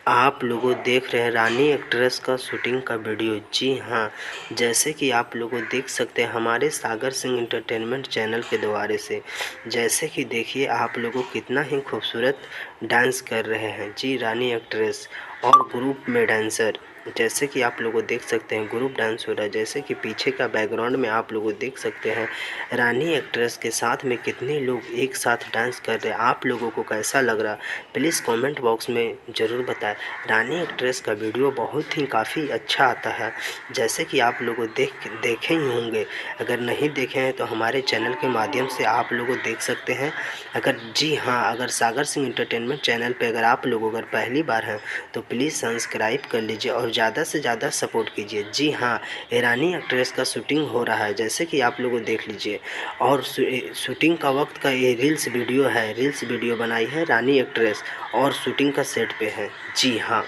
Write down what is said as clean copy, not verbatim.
आप लोगों देख रहे हैं रानी एक्ट्रेस का शूटिंग का वीडियो। जी हाँ, जैसे कि आप लोगों देख सकते हैं हमारे सागर सिंह एंटरटेनमेंट चैनल के द्वारा से। जैसे कि देखिए आप लोगों कितना ही खूबसूरत डांस कर रहे हैं जी रानी एक्ट्रेस और ग्रुप में डांसर। जैसे कि आप लोगों देख सकते हैं ग्रुप डांस हो रहा है। जैसे कि पीछे का बैकग्राउंड में आप लोगों देख सकते हैं रानी एक्ट्रेस के साथ में कितने लोग एक साथ डांस कर रहे हैं। आप लोगों को कैसा लग रहा प्लीज़ कमेंट बॉक्स में ज़रूर बताएं। रानी एक्ट्रेस का वीडियो बहुत ही काफ़ी अच्छा आता है, जैसे कि आप लोगों देखे ही होंगे। अगर नहीं देखे हैं तो हमारे चैनल के माध्यम से आप लोग देख सकते हैं। जी हाँ, अगर सागर सिंह एंटरटेनमेंट चैनल पे अगर आप लोग अगर पहली बार हैं तो प्लीज़ सब्सक्राइब कर लीजिए और ज़्यादा से ज़्यादा सपोर्ट कीजिए। जी हाँ, ये रानी एक्ट्रेस का शूटिंग हो रहा है, जैसे कि आप लोग देख लीजिए। और शूटिंग का वक्त का ये रील्स वीडियो है, रील्स वीडियो बनाई है रानी एक्ट्रेस और शूटिंग का सेट पे है। जी हाँ।